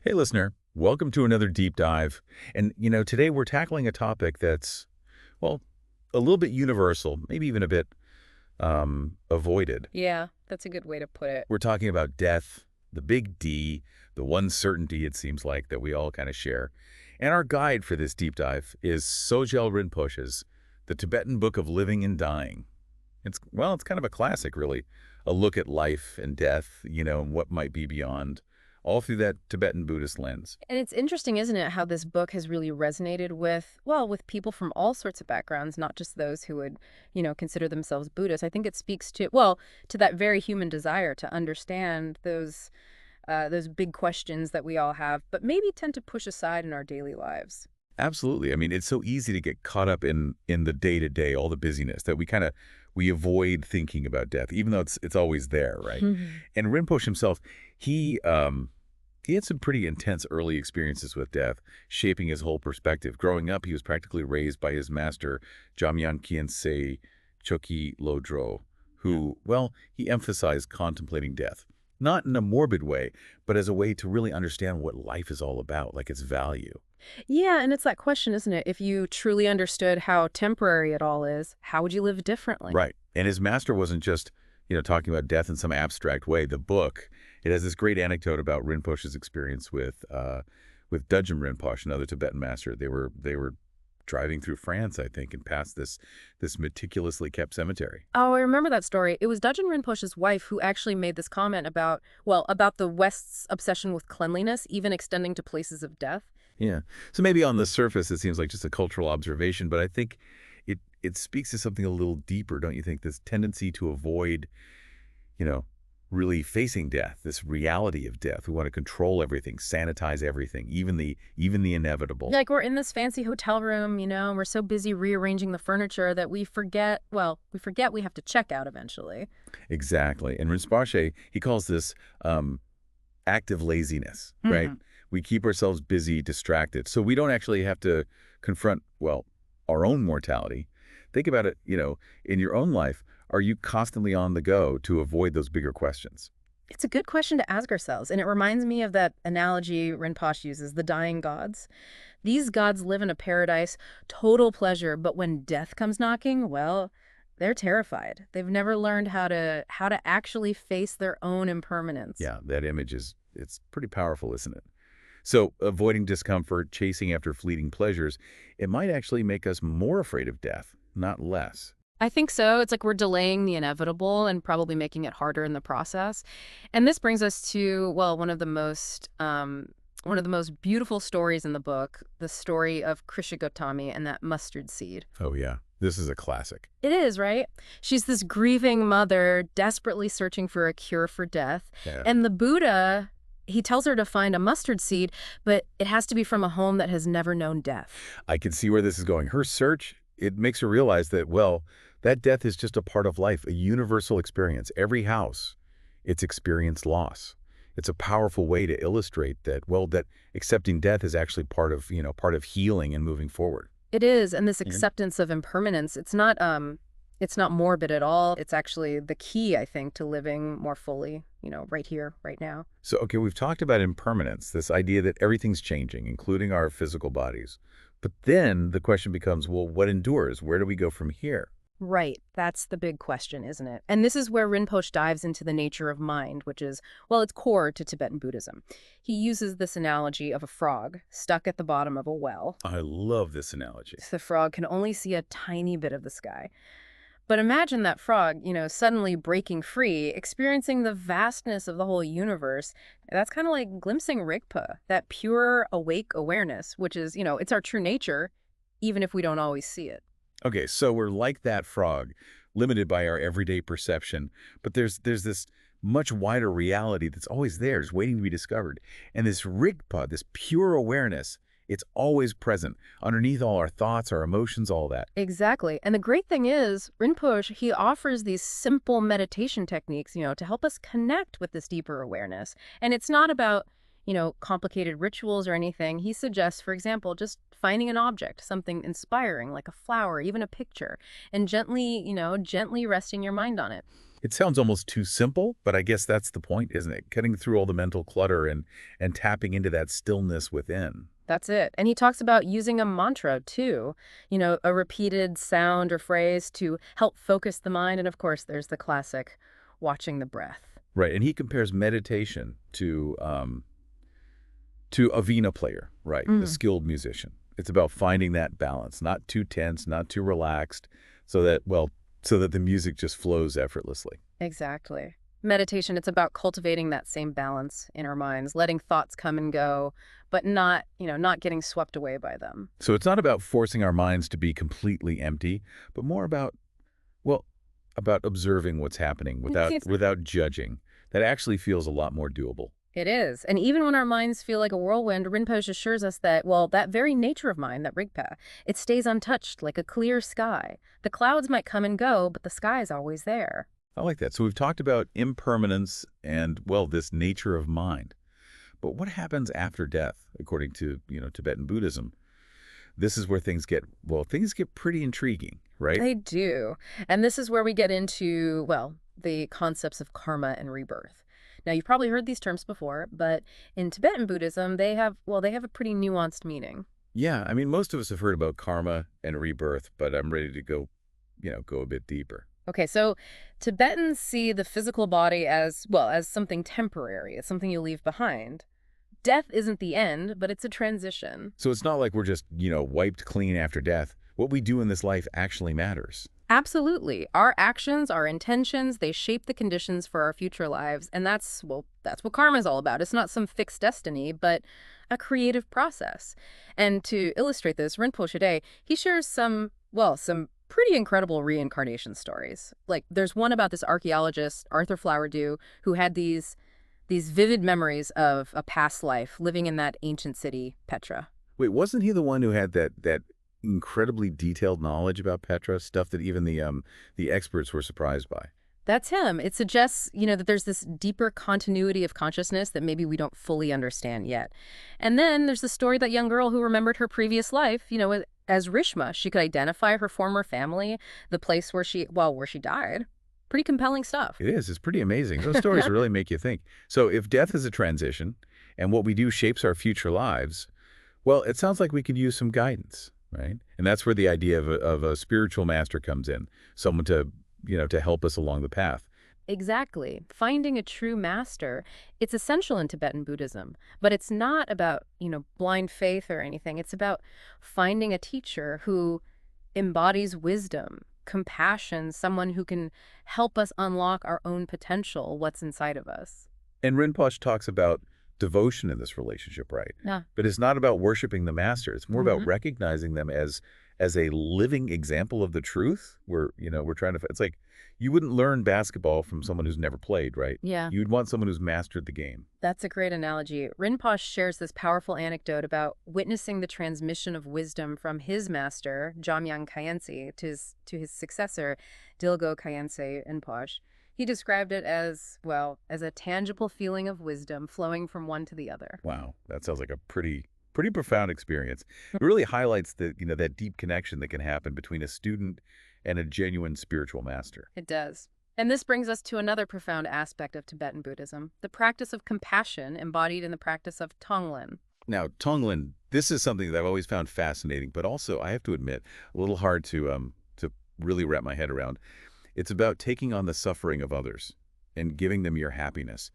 Hey, listener. Welcome to another deep dive. And, today we're tackling a topic that's, well, a little bit universal, maybe even a bit avoided. Yeah, that's a good way to put it. We're talking about death, the big D, the one certainty it seems like that we all kind of share. And our guide for this deep dive is Sogyal Rinpoche's The Tibetan Book of Living and Dying. It's kind of a classic, really. A look at life and death, and what might be beyond, all through that Tibetan Buddhist lens. And it's interesting, isn't it, how this book has really resonated with, well, with people from all sorts of backgrounds, not just those who would, consider themselves Buddhist. I think it speaks to, well, to that very human desire to understand those big questions that we all have, but maybe tend to push aside in our daily lives. Absolutely. I mean, it's so easy to get caught up in the day-to-day, all the busyness, that we avoid thinking about death, even though it's always there, right? Mhm. And Rinpoche himself, he had some pretty intense early experiences with death, shaping his whole perspective. Growing up, he was practically raised by his master, Jamyang Khyentse Choki Lodro, who, well, he emphasized contemplating death. Not in a morbid way, but as a way to really understand what life is all about, like its value. Yeah, and it's that question, isn't it? If you truly understood how temporary it all is, how would you live differently? Right. And his master wasn't just, talking about death in some abstract way. The book, it has this great anecdote about Rinpoche's experience with Dudjom Rinpoche, another Tibetan master. They were driving through France, I think, and passed this meticulously kept cemetery. Oh, I remember that story. It was Dudjom Rinpoche's wife who actually made this comment about, well, about the West's obsession with cleanliness, even extending to places of death. Yeah. So maybe on the surface it seems like just a cultural observation, but I think it speaks to something a little deeper, don't you think? This tendency to avoid, you know, really facing death, this reality of death. We want to control everything, sanitize everything, even the inevitable. Like we're in this fancy hotel room, and we're so busy rearranging the furniture that we forget, well, we forget we have to check out eventually. Exactly. And Rinpoche, he calls this active laziness, right? Hmm. We keep ourselves busy, distracted, so we don't actually have to confront, well, our own mortality. Think about it, in your own life, are you constantly on the go to avoid those bigger questions? It's a good question to ask ourselves, and it reminds me of that analogy Rinpoche uses, the dying gods. These gods live in a paradise, total pleasure, but when death comes knocking, well, they're terrified. They've never learned how to actually face their own impermanence. Yeah, that image it's pretty powerful, isn't it? So avoiding discomfort, chasing after fleeting pleasures, it might actually make us more afraid of death, not less. I think so. It's like we're delaying the inevitable and probably making it harder in the process. And this brings us to, well, one of the most beautiful stories in the book, the story of Krisha Gotami and that mustard seed. Oh yeah, this is a classic. It is, right? She's this grieving mother desperately searching for a cure for death. Yeah. And the Buddha, he tells her to find a mustard seed, but it has to be from a home that has never known death. I can see where this is going. Her search, it makes her realize that, well, that death is just a part of life, a universal experience. Every house, it's experienced loss. It's a powerful way to illustrate that, well, that accepting death is actually part of healing and moving forward. It is, and this Yeah. acceptance of impermanence, it's not morbid at all. It's actually the key, I think, to living more fully, right here, right now. So, okay, we've talked about impermanence, this idea that everything's changing, including our physical bodies. But then the question becomes, well, what endures? Where do we go from here? Right. That's the big question, isn't it? And this is where Rinpoche dives into the nature of mind, which is, well, it's core to Tibetan Buddhism. He uses this analogy of a frog stuck at the bottom of a well. I love this analogy. The frog can only see a tiny bit of the sky. But imagine that frog, suddenly breaking free, experiencing the vastness of the whole universe. That's kind of like glimpsing Rigpa, that pure, awake awareness, which is, it's our true nature, even if we don't always see it. Okay, so we're like that frog, limited by our everyday perception, but there's this much wider reality that's always there, just waiting to be discovered. And this rigpa, this pure awareness, it's always present, underneath all our thoughts, our emotions, all that. Exactly. And the great thing is, Rinpoche, he offers these simple meditation techniques, to help us connect with this deeper awareness. And it's not about, complicated rituals or anything. He suggests, for example, just finding an object, something inspiring, like a flower, even a picture, and gently resting your mind on it. It sounds almost too simple, but I guess that's the point, isn't it? Cutting through all the mental clutter and tapping into that stillness within. That's it. And he talks about using a mantra too, a repeated sound or phrase to help focus the mind. And of course, there's the classic watching the breath. Right, and he compares meditation to a vina player, right, the Mm, skilled musician. It's about finding that balance, not too tense, not too relaxed, so that, well, so that the music just flows effortlessly. exactly. Meditation, it's about cultivating that same balance in our minds, letting thoughts come and go, but not getting swept away by them. So it's not about forcing our minds to be completely empty, but more about, well, about observing what's happening without judging. That actually feels a lot more doable. It is. And even when our minds feel like a whirlwind, Rinpoche assures us that, well, that very nature of mind, that rigpa, it stays untouched like a clear sky. The clouds might come and go, but the sky is always there. I like that. So we've talked about impermanence and, well, this nature of mind. But what happens after death, according to, Tibetan Buddhism? This is where things get pretty intriguing, right? They do. And this is where we get into, well, the concepts of karma and rebirth. Now, you've probably heard these terms before, but in Tibetan Buddhism, they have a pretty nuanced meaning. Yeah, I mean, most of us have heard about karma and rebirth, but I'm ready to go a bit deeper. Okay, so Tibetans see the physical body as, well, as something temporary, as something you leave behind. Death isn't the end, but it's a transition. So it's not like we're just, wiped clean after death. What we do in this life actually matters. Absolutely. Our actions, our intentions, they shape the conditions for our future lives. And that's what karma is all about. It's not some fixed destiny, but a creative process. And to illustrate this, Rinpoche today, he shares some pretty incredible reincarnation stories. Like there's one about this archaeologist, Arthur Flowerdew, who had these vivid memories of a past life living in that ancient city, Petra. Wait, wasn't he the one who had that incredibly detailed knowledge about Petra, stuff that even the experts were surprised by? That's him. It suggests, that there's this deeper continuity of consciousness that maybe we don't fully understand yet. And then there's the story of that young girl who remembered her previous life, as Rishma. She could identify her former family, the place where she died. Pretty compelling stuff. It is. It's pretty amazing. Those stories really make you think. So if death is a transition and what we do shapes our future lives, well, it sounds like we could use some guidance, right? And that's where the idea of a spiritual master comes in, someone to help us along the path. Exactly. Finding a true master, it's essential in Tibetan Buddhism, but it's not about, blind faith or anything. It's about finding a teacher who embodies wisdom, compassion, someone who can help us unlock our own potential, what's inside of us. And Rinpoche talks about devotion in this relationship, right? Yeah. But it's not about worshiping the master. It's more about Hmm. recognizing them as a living example of the truth. We're trying to, it's like you wouldn't learn basketball from someone who's never played, right? Yeah. You'd want someone who's mastered the game. That's a great analogy. Rinpoche shares this powerful anecdote about witnessing the transmission of wisdom from his master, Jamyang Khyentse, to his successor, Dilgo Khyentse Rinpoche. He described it as, well, as a tangible feeling of wisdom flowing from one to the other. Wow, that sounds like a pretty profound experience. It really highlights that deep connection that can happen between a student and a genuine spiritual master. It does. And this brings us to another profound aspect of Tibetan Buddhism, the practice of compassion embodied in the practice of Tonglen. Now, Tonglen, this is something that I've always found fascinating, but also, I have to admit, a little hard to really wrap my head around. It's about taking on the suffering of others and giving them your happiness.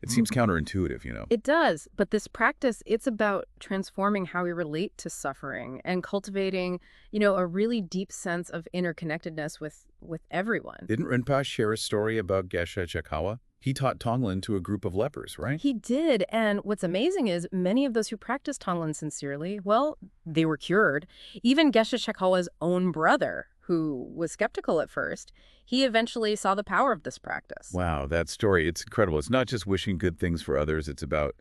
It seems counterintuitive. It does, but this practice, it's about transforming how we relate to suffering and cultivating, a really deep sense of interconnectedness with everyone. Didn't Rinpoche share a story about Geshe Chakawa? He taught Tonglen to a group of lepers, right? He did, and what's amazing is many of those who practiced Tonglen sincerely, well, they were cured. Even Geshe Chakawa's own brother, who was skeptical at first, he eventually saw the power of this practice. Wow, that story, it's incredible. It's not just wishing good things for others. It's about,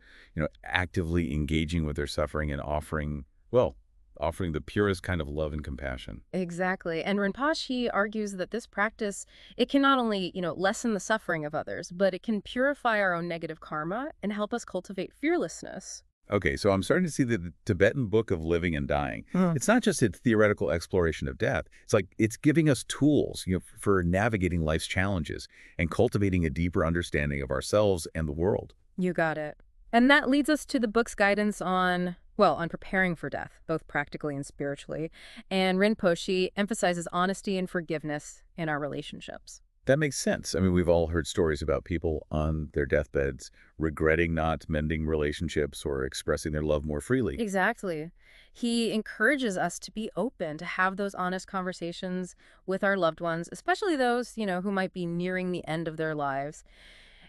actively engaging with their suffering and offering the purest kind of love and compassion. Exactly. And Rinpoche argues that this practice, it can not only, lessen the suffering of others, but it can purify our own negative karma and help us cultivate fearlessness. Okay, so I'm starting to see the Tibetan Book of Living and Dying. Hmm. It's not just a theoretical exploration of death. It's like it's giving us tools, for navigating life's challenges and cultivating a deeper understanding of ourselves and the world. You got it. And that leads us to the book's guidance on, well, on preparing for death, both practically and spiritually. And Rinpoche emphasizes honesty and forgiveness in our relationships. That makes sense. I mean, we've all heard stories about people on their deathbeds regretting not mending relationships or expressing their love more freely. Exactly. He encourages us to be open, to have those honest conversations with our loved ones, especially those, who might be nearing the end of their lives.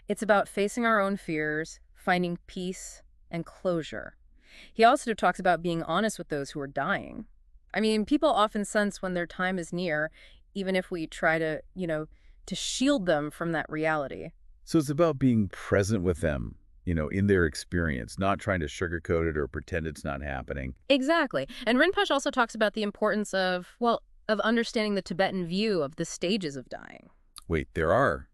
It's about facing our own fears, finding peace and closure. He also talks about being honest with those who are dying. I mean, people often sense when their time is near, even if we try to shield them from that reality. So it's about being present with them, in their experience, not trying to sugarcoat it or pretend it's not happening. Exactly. And Rinpoche also talks about the importance of, well, of understanding the Tibetan view of the stages of dying. Wait, there are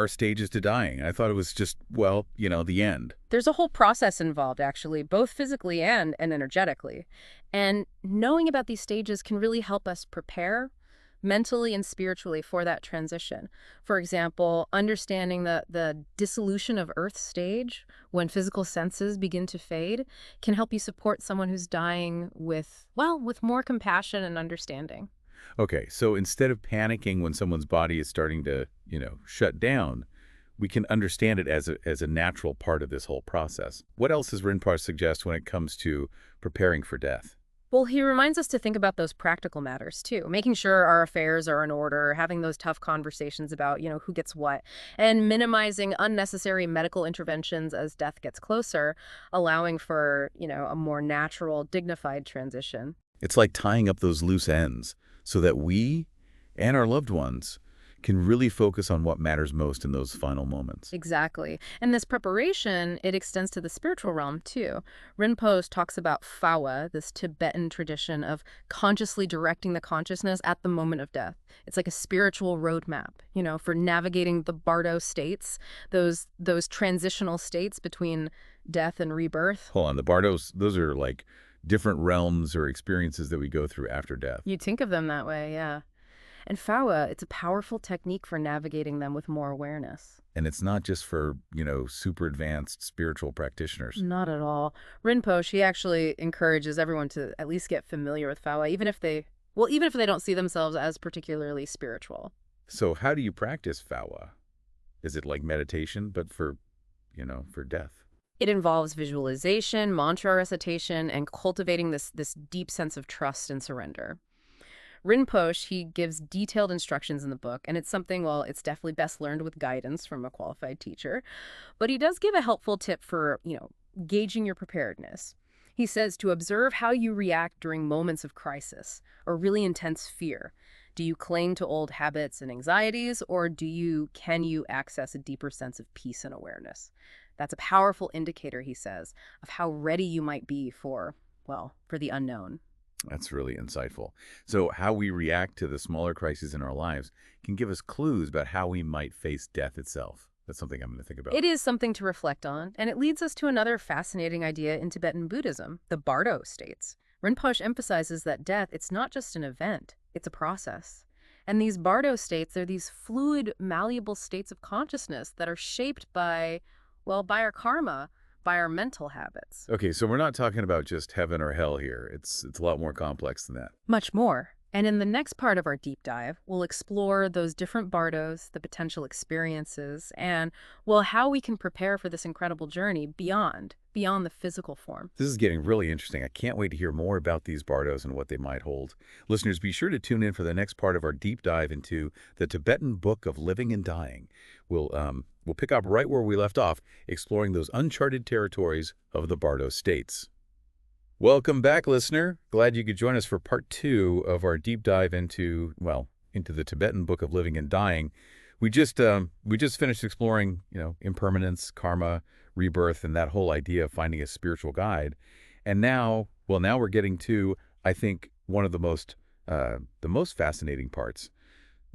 stages to dying. I thought it was just, well, the end. There's a whole process involved, actually, both physically and energetically. And knowing about these stages can really help us prepare mentally and spiritually for that transition. For example, understanding the dissolution of Earth stage, when physical senses begin to fade, can help you support someone who's dying with, well, with more compassion and understanding. Okay, so instead of panicking when someone's body is starting to, shut down, we can understand it as a natural part of this whole process. What else does Rinpoche suggest when it comes to preparing for death? Well, he reminds us to think about those practical matters too, making sure our affairs are in order, having those tough conversations about, who gets what, and minimizing unnecessary medical interventions as death gets closer, allowing for, a more natural, dignified transition. It's like tying up those loose ends so that we and our loved ones can really focus on what matters most in those final moments. Exactly. And this preparation, it extends to the spiritual realm too. Rinpoche talks about phawa, this Tibetan tradition of consciously directing the consciousness at the moment of death. It's like a spiritual roadmap, for navigating the bardo states, those transitional states between death and rebirth. Hold on, the bardos, those are like different realms or experiences that we go through after death. You'd think of them that way, yeah. And phawa, it's a powerful technique for navigating them with more awareness. And it's not just for, super advanced spiritual practitioners. Not at all. Rinpoche, he actually encourages everyone to at least get familiar with phawa, even if they don't see themselves as particularly spiritual. So how do you practice Fawa? Is it like meditation, but for death? It involves visualization, mantra recitation, and cultivating this deep sense of trust and surrender. Rinpoche, he gives detailed instructions in the book, and it's something, well, it's definitely best learned with guidance from a qualified teacher. But he does give a helpful tip for, gauging your preparedness. He says to observe how you react during moments of crisis or really intense fear. Do you cling to old habits and anxieties, or can you access a deeper sense of peace and awareness? That's a powerful indicator, he says, of how ready you might be for, well, for the unknown. That's really insightful. So how we react to the smaller crises in our lives can give us clues about how we might face death itself. That's something I'm going to think about. It is something to reflect on, and it leads us to another fascinating idea in Tibetan Buddhism, the bardo states. Rinpoche emphasizes that death, it's not just an event, it's a process. And these bardo states, they're these fluid, malleable states of consciousness that are shaped by, well, by our karma, by our mental habits. Okay, so we're not talking about just heaven or hell here. It's a lot more complex than that. Much more. And in the next part of our deep dive, we'll explore those different bardos, the potential experiences, and, well, how we can prepare for this incredible journey beyond the physical form. This is getting really interesting. I can't wait to hear more about these bardos and what they might hold. Listeners, be sure to tune in for the next part of our deep dive into the Tibetan Book of Living and Dying. We'll pick up right where we left off, exploring those uncharted territories of the bardo states. Welcome back, listener. Glad you could join us for part 2 of our deep dive into the Tibetan Book of Living and Dying. We just finished exploring, impermanence, karma, rebirth, and that whole idea of finding a spiritual guide. And now we're getting to, I think, one of the most fascinating parts,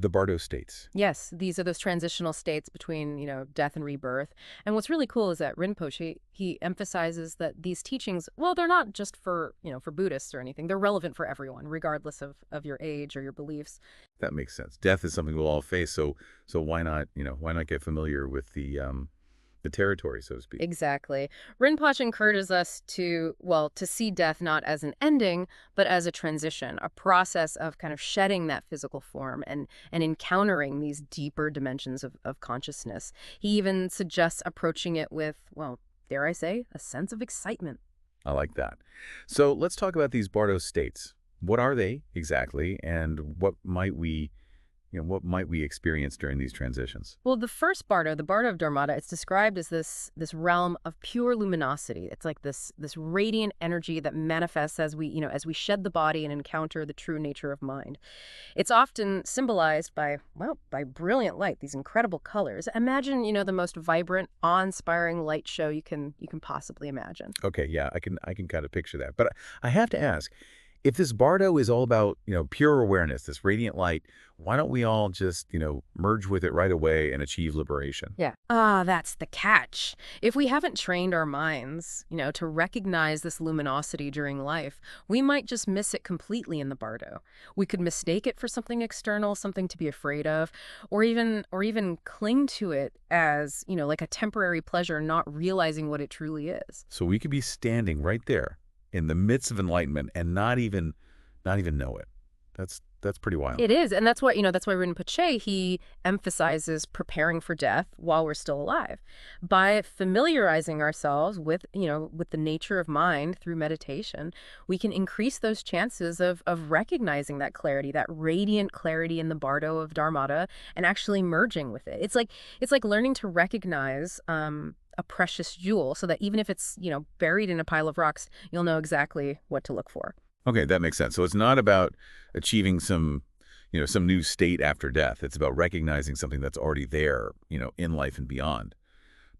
The bardo states. Yes, these are those transitional states between, death and rebirth. And what's really cool is that Rinpoche, he emphasizes that these teachings, well, they're not just for, for Buddhists or anything. They're relevant for everyone, regardless of your age or your beliefs. That makes sense. Death is something we'll all face, so why not, why not get familiar with the territory, so to speak? Exactly. Rinpoche encourages us to, well, to see death not as an ending, but as a transition, a process of kind of shedding that physical form and encountering these deeper dimensions of consciousness. He even suggests approaching it with, well, dare I say, a sense of excitement. I like that. So let's talk about these bardo states. What are they exactly, and what might we experience during these transitions? Well, the first bardo, the bardo of Dharmata, it's described as this realm of pure luminosity. It's like this radiant energy that manifests as we shed the body and encounter the true nature of mind. It's often symbolized by, well, by brilliant light, these incredible colors. Imagine, the most vibrant, awe-inspiring light show you can possibly imagine. Okay, yeah, I can kind of picture that. But I have to ask, if this bardo is all about, pure awareness, this radiant light, why don't we all just, merge with it right away and achieve liberation? Yeah. Ah, that's the catch. If we haven't trained our minds, to recognize this luminosity during life, we might just miss it completely in the bardo. We could mistake it for something external, something to be afraid of, or even cling to it as, like a temporary pleasure, not realizing what it truly is. So we could be standing right there in the midst of enlightenment and not even know it. That's pretty wild. It is, and that's why Rinpoche, he emphasizes preparing for death while we're still alive. By familiarizing ourselves with the nature of mind through meditation, we can increase those chances of recognizing that clarity, that radiant clarity in the bardo of Dharmata, and actually merging with it. It's like learning to recognize a precious jewel, so that even if it's, buried in a pile of rocks, you'll know exactly what to look for. Okay, that makes sense. So it's not about achieving some new state after death. It's about recognizing something that's already there, in life and beyond.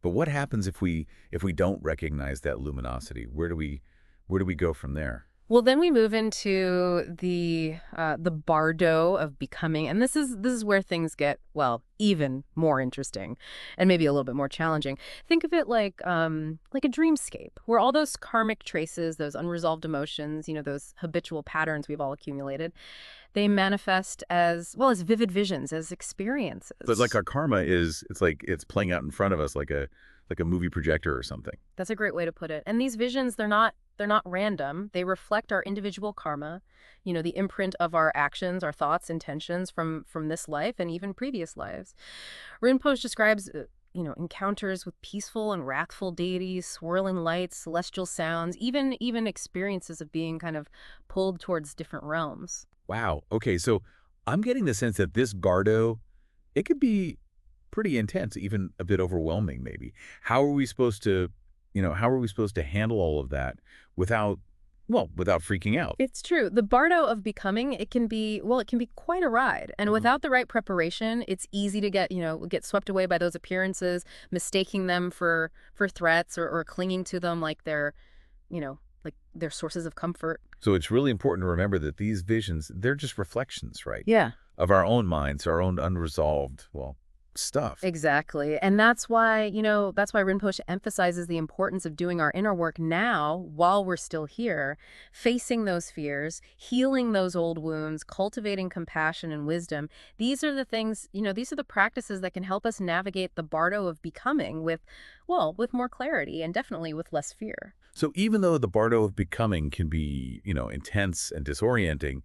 But what happens if we don't recognize that luminosity? Where do we go from there? Well, then we move into the bardo of becoming, and this is where things get, well, even more interesting, and maybe a little bit more challenging. Think of it like a dreamscape, where all those karmic traces, those unresolved emotions, those habitual patterns we've all accumulated, they manifest as well as vivid visions, as So it's like experiences. our karma it's like it's playing out in front of us like a movie projector or something. That's a great way to put it. And these visions, they're not random. They reflect our individual karma, the imprint of our actions, our thoughts, intentions from this life and even previous lives. Rinpoche describes encounters with peaceful and wrathful deities, swirling lights, celestial sounds, even experiences of being kind of pulled towards different realms. Wow. Okay, so I'm getting the sense that this bardo, it could be pretty intense, even a bit overwhelming maybe. How are we supposed to handle all of that without, without freaking out? It's true. The bardo of becoming, it can be quite a ride. And Mhm. without the right preparation, it's easy to get swept away by those appearances, mistaking them for threats, or clinging to them like they're sources of comfort. So it's really important to remember that these visions, they're just reflections, right? Yeah. Of our own minds, our own unresolved, stuff. Exactly. And that's why Rinpoche emphasizes the importance of doing our inner work now while we're still here, facing those fears, healing those old wounds, cultivating compassion and wisdom. These are the practices that can help us navigate the bardo of becoming with more clarity and definitely with less fear. So even though the bardo of becoming can be, intense and disorienting,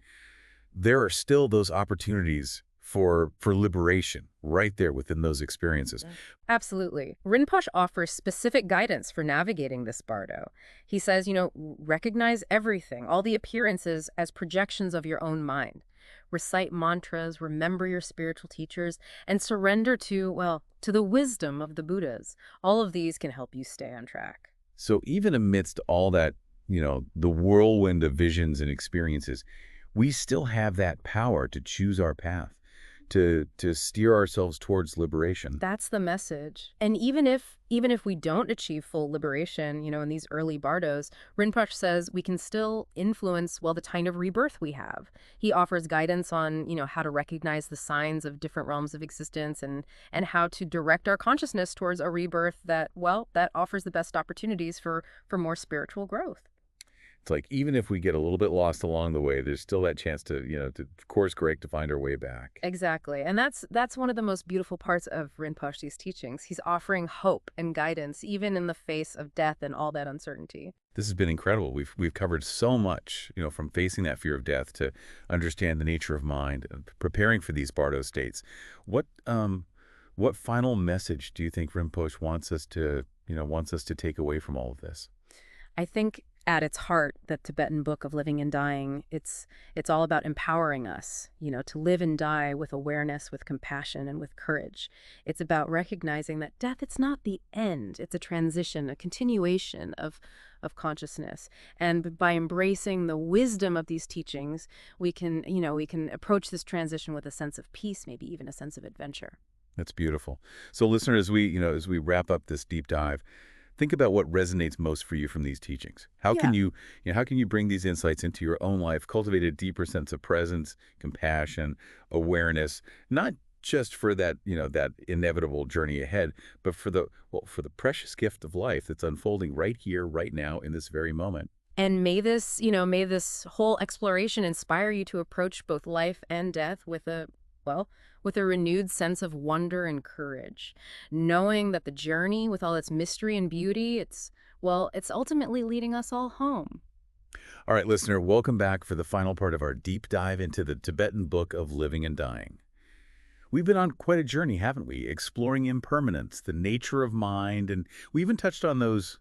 there are still those opportunities for liberation right there within those experiences. Absolutely. Rinpoche offers specific guidance for navigating this bardo. He says, recognize everything, all the appearances as projections of your own mind. Recite mantras, remember your spiritual teachers, and surrender to the wisdom of the Buddhas. All of these can help you stay on track. So even amidst all that, the whirlwind of visions and experiences, we still have that power to choose our path, to steer ourselves towards liberation. That's the message. And even if we don't achieve full liberation, in these early bardos, Rinpoche says we can still influence, well, the kind of rebirth we have. He offers guidance on, how to recognize the signs of different realms of existence and how to direct our consciousness towards a rebirth that, well, that offers the best opportunities for more spiritual growth. It's like even if we get a little bit lost along the way, there's still that chance to, to course correct to find our way back. Exactly. And that's one of the most beautiful parts of Rinpoche's teachings. He's offering hope and guidance even in the face of death and all that uncertainty. This has been incredible. We've covered so much, from facing that fear of death to understand the nature of mind and preparing for these bardo states. What final message do you think Rinpoche wants us to take away from all of this? I think at its heart, the Tibetan Book of Living and Dying, it's all about empowering us, to live and die with awareness, with compassion, and with courage. It's about recognizing that death, it's not the end. It's a transition, a continuation of consciousness. And by embracing the wisdom of these teachings, we can approach this transition with a sense of peace, maybe even a sense of adventure. That's beautiful. So listeners, as we wrap up this deep dive, think about what resonates most for you from these teachings. How Yeah. can how can you bring these insights into your own life, cultivate a deeper sense of presence, compassion, awareness, not just for that, that inevitable journey ahead, but for the precious gift of life that's unfolding right here, right now, in this very moment. And may this whole exploration inspire you to approach both life and death with a renewed sense of wonder and courage, knowing that the journey, with all its mystery and beauty, it's ultimately leading us all home. All right, listener, welcome back for the final part of our deep dive into the Tibetan Book of Living and Dying. We've been on quite a journey, haven't we? Exploring impermanence, the nature of mind, and we even touched on those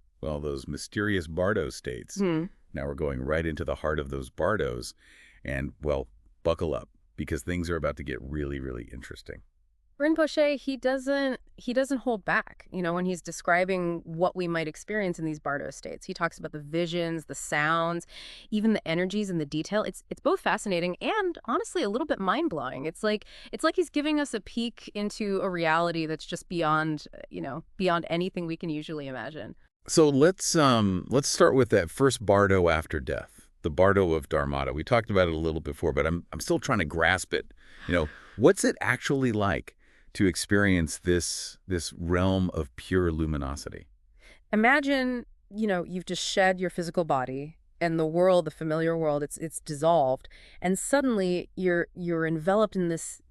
mysterious bardo states. Hmm. Now we're going right into the heart of those bardos, and, well, buckle up, because things are about to get really, really interesting. Rinpoche, he doesn't hold back, when he's describing what we might experience in these bardo states. He talks about the visions, the sounds, even the energies and the detail. It's both fascinating and honestly a little bit mind-blowing. It's like he's giving us a peek into a reality that's just beyond anything we can usually imagine. So let's start with that first bardo after death, the bardo of Dharmata. We talked about it a little before, but I'm still trying to grasp it. What's it actually like to experience this realm of pure luminosity? Imagine, you've just shed your physical body and the familiar world, it's dissolved, and suddenly you're enveloped in this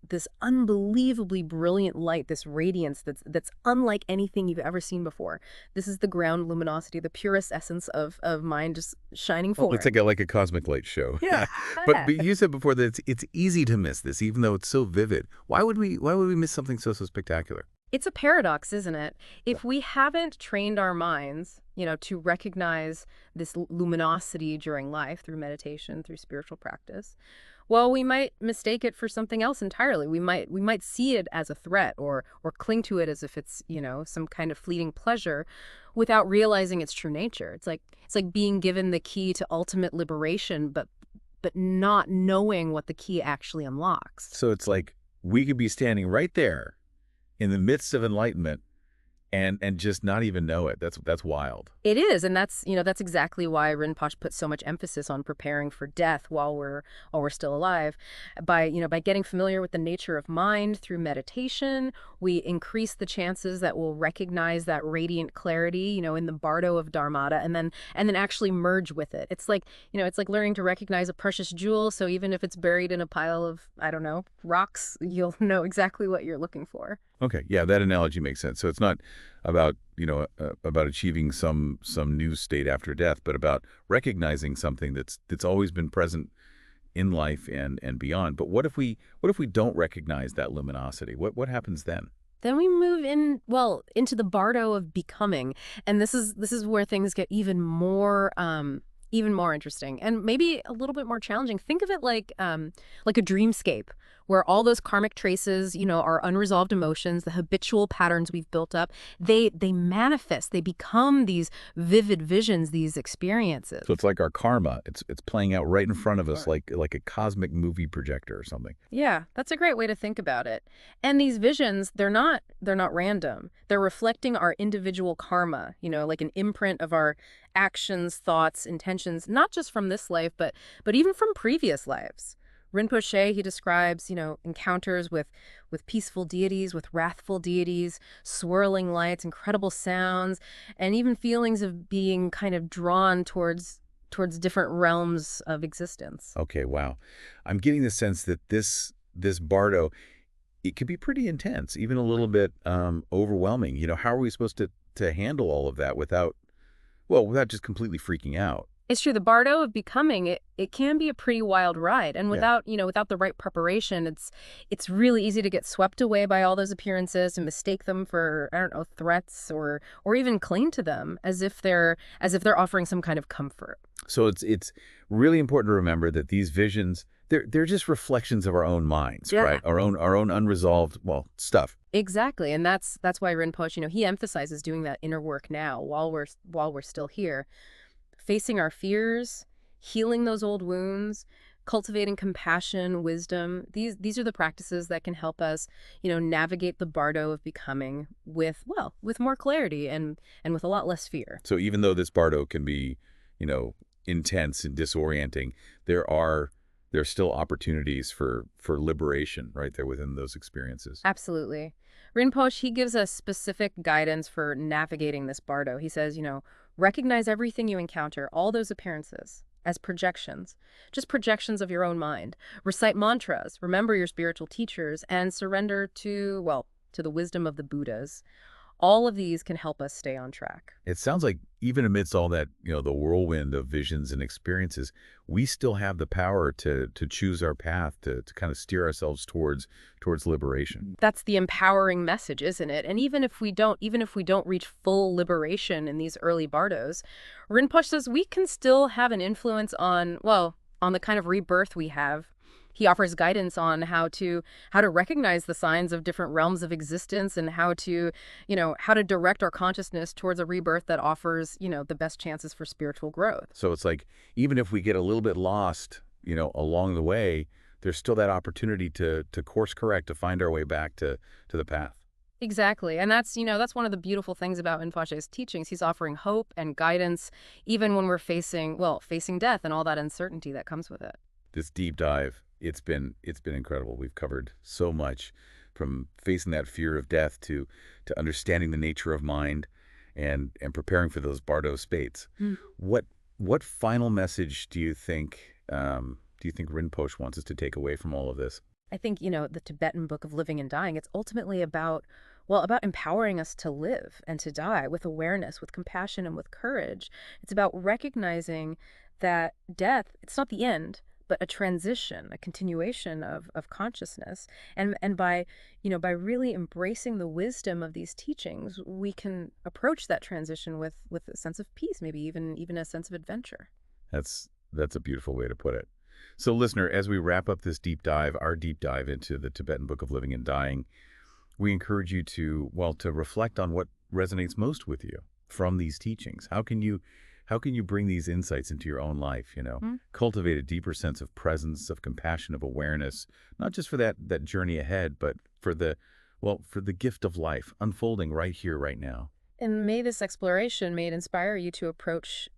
unbelievably brilliant light, this radiance that's unlike anything you've ever seen before. This is the ground luminosity, the purest essence of mind just shining Well, it's forth. like a cosmic light show. Yeah. But you said before that it's easy to miss this, even though it's so vivid. Why would we miss something so spectacular? It's a paradox, isn't it? If we haven't trained our minds, to recognize this luminosity during life through meditation, through spiritual practice, well, we might mistake it for something else entirely. We might see it as a threat or cling to it as if it's, some kind of fleeting pleasure without realizing its true nature. It's like being given the key to ultimate liberation, but not knowing what the key actually unlocks. So it's like we could be standing right there in the midst of enlightenment and just not even know it. That's wild. It is, and that's exactly why Rinpoche puts so much emphasis on preparing for death while we're still alive. By getting familiar with the nature of mind through meditation, we increase the chances that we'll recognize that radiant clarity, in the bardo of Dharmata, and then actually merge with it. It's like learning to recognize a precious jewel. So even if it's buried in a pile of, I don't know, rocks, you'll know exactly what you're looking for. Okay, yeah, that analogy makes sense. So it's not about about achieving some new state after death, but about recognizing something that's always been present in life and beyond. But what if we don't recognize that luminosity? What happens then? Then we move into the bardo of becoming, and this is where things get even more interesting and maybe a little bit more challenging. Think of it like a dreamscape where all those karmic traces, our unresolved emotions, the habitual patterns we've built up, they manifest, they become these vivid visions, these experiences. So it's like our karma. It's playing out right in front of us Sure. like a cosmic movie projector or something. Yeah, that's a great way to think about it. And these visions, they're not random. They're reflecting our individual karma, like an imprint of our actions, thoughts, intentions, not just from this life, but even from previous lives. Rinpoche, he describes, encounters with peaceful deities, with wrathful deities, swirling lights, incredible sounds, and even feelings of being kind of drawn towards different realms of existence. Okay, wow. I'm getting the sense that this bardo, it could be pretty intense, even a little bit overwhelming. How are we supposed to handle all of that without just completely freaking out? It's true. The bardo of becoming it can be a pretty wild ride, and Yeah. without the right preparation, it's really easy to get swept away by all those appearances and mistake them for, I don't know, threats, or even cling to them as if they're offering some kind of comfort. So it's really important to remember that these visions, they're just reflections of our own minds, Yeah. right? Our own unresolved, well, stuff. Exactly, and that's why Rinpoche, he emphasizes doing that inner work now while we're still here, facing our fears, healing those old wounds, cultivating compassion, wisdom. These are the practices that can help us, navigate the bardo of becoming with more clarity and with a lot less fear. So even though this bardo can be, you know, intense and disorienting, there are there's still opportunities for liberation right there within those experiences. Absolutely. Rinpoche, he gives us specific guidance for navigating this bardo. He says, recognize everything you encounter, all those appearances, as projections, just projections of your own mind. Recite mantras, remember your spiritual teachers, and surrender to the wisdom of the Buddhas. All of these can help us stay on track. It sounds like even amidst all that, the whirlwind of visions and experiences, we still have the power to choose our path, to kind of steer ourselves towards liberation. That's the empowering message, isn't it? And even if we don't reach full liberation in these early bardos, Rinpoche says we can still have an influence on the kind of rebirth we have. He offers guidance on how to recognize the signs of different realms of existence and how to direct our consciousness towards a rebirth that offers, the best chances for spiritual growth. So it's like even if we get a little bit lost, along the way, there's still that opportunity to course correct, to find our way back to the path. Exactly. And that's one of the beautiful things about Rinpoche's teachings. He's offering hope and guidance even when we're facing death and all that uncertainty that comes with it. This deep dive, it's been incredible. We've covered so much, from facing that fear of death to understanding the nature of mind and preparing for those bardo spates. Mm. What final message do you think Rinpoche wants us to take away from all of this? I think, the Tibetan Book of Living and Dying, it's ultimately about empowering us to live and to die with awareness, with compassion, and with courage. It's about recognizing that death, it's not the end, but a transition, a continuation of consciousness. And by really embracing the wisdom of these teachings, we can approach that transition with a sense of peace, maybe even a sense of adventure. That's a beautiful way to put it. So, listener, as we wrap up this our deep dive into the Tibetan Book of Living and Dying, we encourage you to reflect on what resonates most with you from these teachings. How can you bring these insights into your own life, Hmm? cultivate a deeper sense of presence, of compassion, of awareness, not just for that journey ahead, but for the gift of life unfolding right here, right now. And may this exploration may it inspire you to approach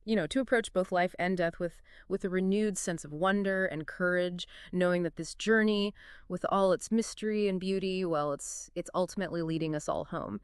both life and death with a renewed sense of wonder and courage, knowing that this journey, with all its mystery and beauty, it's ultimately leading us all home.